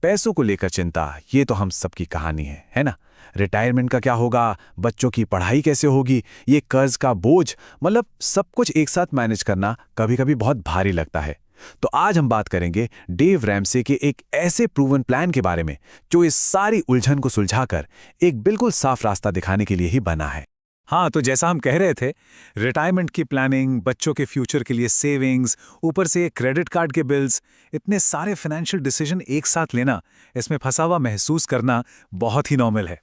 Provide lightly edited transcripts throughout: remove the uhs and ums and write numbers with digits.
पैसों को लेकर चिंता, ये तो हम सबकी कहानी है ना? रिटायरमेंट का क्या होगा, बच्चों की पढ़ाई कैसे होगी, ये कर्ज का बोझ, मतलब सब कुछ एक साथ मैनेज करना कभी-कभी बहुत भारी लगता है। तो आज हम बात करेंगे डेव रैमसे के एक ऐसे प्रूवन प्लान के बारे में जो इस सारी उलझन को सुलझाकर एक बिल्कुल साफ रास्ता दिखाने के लिए ही बना है। हाँ, तो जैसा हम कह रहे थे, रिटायरमेंट की प्लानिंग, बच्चों के फ्यूचर के लिए सेविंग्स, ऊपर से क्रेडिट कार्ड के बिल्स, इतने सारे फाइनेंशियल डिसीजन एक साथ लेना, इसमें फंसा हुआ महसूस करना बहुत ही नॉर्मल है।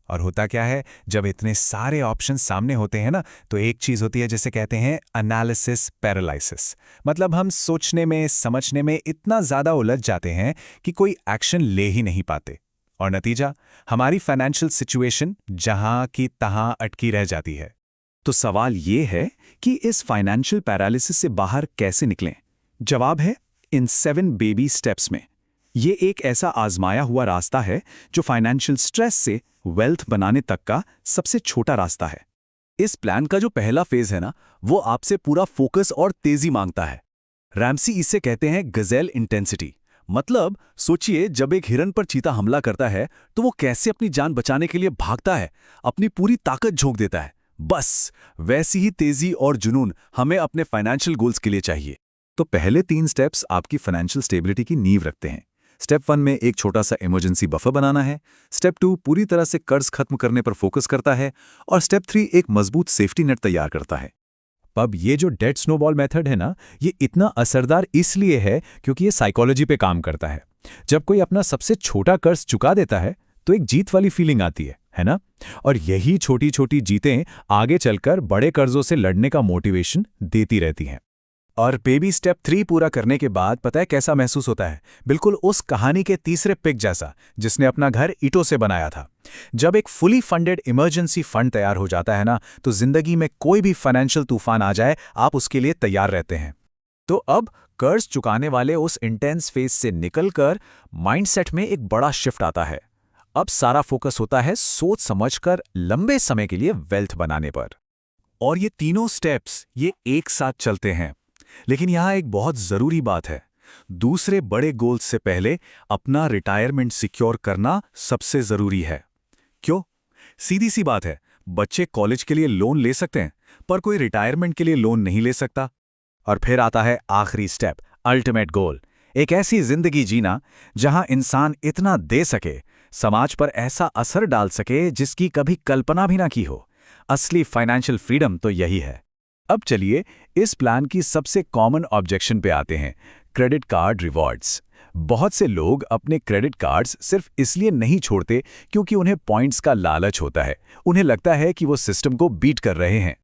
और होता क्या है, जब इतने सारे ऑप्शन सामने होते हैं ना, तो एक चीज होती है जिसे कहते हैं एनालिसिस पैरालिसिस। मतलब हम सोचने में, समझने में इतना ज्यादा उलझ जाते हैं कि कोई एक्शन ले ही नहीं पाते। और नतीजा, हमारी फाइनेंशियल सिचुएशन जहां की तहां अटकी रह जाती है। तो सवाल ये है कि इस फाइनेंशियल पैरालिसिस से बाहर कैसे निकलें? जवाब है इन 7 बेबी स्टेप्स में। ये एक ऐसा आजमाया हुआ रास्ता है जो फाइनेंशियल स्ट्रेस से वेल्थ बनाने तक का सबसे छोटा रास्ता है। इस प्लान का जो पहला फेज है ना, वो आपसे पूरा फोकस और तेजी मांगता है। रैमसी इसे कहते हैं गजेल इंटेंसिटी। मतलब सोचिए, जब एक हिरन पर चीता हमला करता है तो वो कैसे अपनी जान बचाने के लिए भागता है, अपनी पूरी ताकत झोंक देता है। बस वैसी ही तेजी और जुनून हमें अपने फाइनेंशियल गोल्स के लिए चाहिए। तो पहले 3 स्टेप्स आपकी फाइनेंशियल स्टेबिलिटी की नींव रखते हैं। स्टेप 1 में एक छोटा सा इमरजेंसी बफर बनाना है। स्टेप 2 पूरी तरह से कर्ज खत्म करने पर फोकस करता है। और स्टेप 3 एक मजबूत सेफ्टी नेट तैयार करता है। अब ये जो डेट स्नोबॉल मेथड है ना, ये इतना असरदार इसलिए है क्योंकि ये साइकोलॉजी पे काम करता है। जब कोई अपना सबसे छोटा कर्ज चुका देता है तो एक जीत वाली फीलिंग आती है ना? और यही छोटी छोटी जीतें आगे चलकर बड़े कर्जों से लड़ने का मोटिवेशन देती रहती हैं। और बेबी स्टेप 3 पूरा करने के बाद पता है कैसा महसूस होता है? बिल्कुल उस कहानी के तीसरे पिग जैसा जिसने अपना घर ईंटों से बनाया था। जब एक फुली फंडेड इमरजेंसी फंड तैयार हो जाता है ना, तो जिंदगी में कोई भी फाइनेंशियल तूफान आ जाए, आप उसके लिए तैयार रहते हैं। तो अब कर्ज चुकाने वाले उस इंटेंस फेज से निकलकर माइंडसेट में एक बड़ा शिफ्ट आता है। अब सारा फोकस होता है सोच समझकर लंबे समय के लिए वेल्थ बनाने पर। और ये तीनों स्टेप्स ये एक साथ चलते हैं। लेकिन यहां एक बहुत जरूरी बात है। दूसरे बड़े गोल्स से पहले अपना रिटायरमेंट सिक्योर करना सबसे जरूरी है। क्यों? सीधी सी बात है, बच्चे कॉलेज के लिए लोन ले सकते हैं, पर कोई रिटायरमेंट के लिए लोन नहीं ले सकता। और फिर आता है आखिरी स्टेप, अल्टीमेट गोल। एक ऐसी जिंदगी जीना जहां इंसान इतना दे सके, समाज पर ऐसा असर डाल सके जिसकी कभी कल्पना भी ना की हो। असली फाइनेंशियल फ्रीडम तो यही है। अब चलिए इस प्लान की सबसे कॉमन ऑब्जेक्शन पे आते हैं, क्रेडिट कार्ड रिवॉर्ड्स। बहुत से लोग अपने क्रेडिट कार्ड्स सिर्फ इसलिए नहीं छोड़ते क्योंकि उन्हें पॉइंट्स का लालच होता है। उन्हें लगता है कि वो सिस्टम को बीट कर रहे हैं।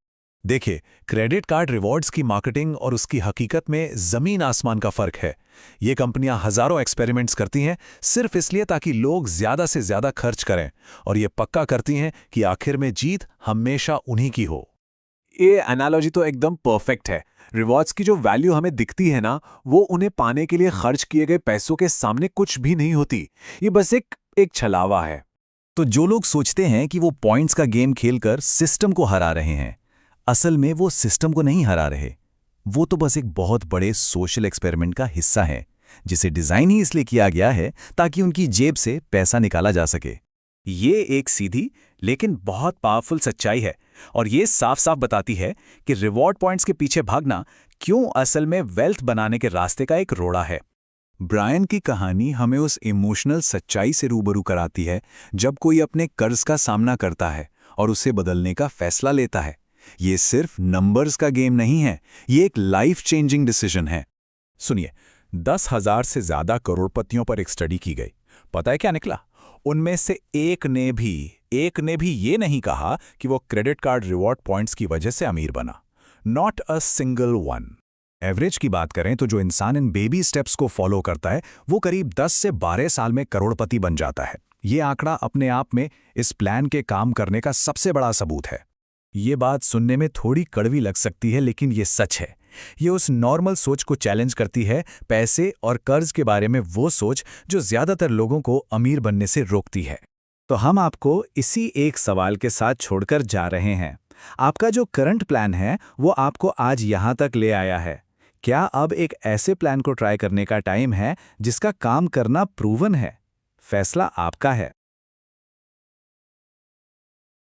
देखिए, क्रेडिट कार्ड रिवॉर्ड्स की मार्केटिंग और उसकी हकीकत में जमीन आसमान का फर्क है। ये कंपनियां हजारों एक्सपेरिमेंट्स करती हैं सिर्फ इसलिए ताकि लोग ज्यादा से ज्यादा खर्च करें, और ये पक्का करती हैं कि आखिर में जीत हमेशा उन्हीं की हो। ये एनालॉजी तो एकदम परफेक्ट है। रिवॉर्ड्स की जो वैल्यू हमें दिखती है ना, वो उन्हें पाने के लिए खर्च किए गए पैसों के सामने कुछ भी नहीं होती। ये बस एक छलावा है। तो जो लोग सोचते हैं कि वो पॉइंट्स का गेम खेलकर सिस्टम को हरा रहे हैं, असल में वो सिस्टम को नहीं हरा रहे। वो तो बस एक बहुत बड़े सोशल एक्सपेरिमेंट का हिस्सा है, जिसे डिजाइन ही इसलिए किया गया है ताकि उनकी जेब से पैसा निकाला जा सके। ये एक सीधी लेकिन बहुत पावरफुल सच्चाई है, और ये साफ साफ बताती है कि रिवॉर्ड पॉइंट्स के पीछे भागना क्यों असल में वेल्थ बनाने के रास्ते का एक रोड़ा है। ब्रायन की कहानी हमें उस इमोशनल सच्चाई से रूबरू कराती है जब कोई अपने कर्ज का सामना करता है और उसे बदलने का फैसला लेता है। ये सिर्फ नंबर्स का गेम नहीं है, ये एक लाइफ चेंजिंग डिसीजन है। सुनिए, 10,000 से ज्यादा करोड़पतियों पर एक स्टडी की गई। पता है क्या निकला? उनमें से एक ने भी ये नहीं कहा कि वो क्रेडिट कार्ड रिवॉर्ड पॉइंट्स की वजह से अमीर बना। Not a single one. Average की बात करें तो जो इंसान इन बेबी स्टेप्स को फॉलो करता है, वो करीब 10 से 12 साल में करोड़पति बन जाता है। ये आंकड़ा अपने आप में इस प्लान के काम करने का सबसे बड़ा सबूत है। ये बात सुनने में थोड़ी कड़वी लग सकती है, लेकिन ये सच है। ये उस नॉर्मल सोच को चैलेंज करती है, पैसे और कर्ज के बारे में वो सोच जो ज्यादातर लोगों को अमीर बनने से रोकती है। तो हम आपको इसी एक सवाल के साथ छोड़कर जा रहे हैं। आपका जो करंट प्लान है वो आपको आज यहां तक ले आया है। क्या अब एक ऐसे प्लान को ट्राई करने का टाइम है जिसका काम करना प्रूवन है? फैसला आपका है।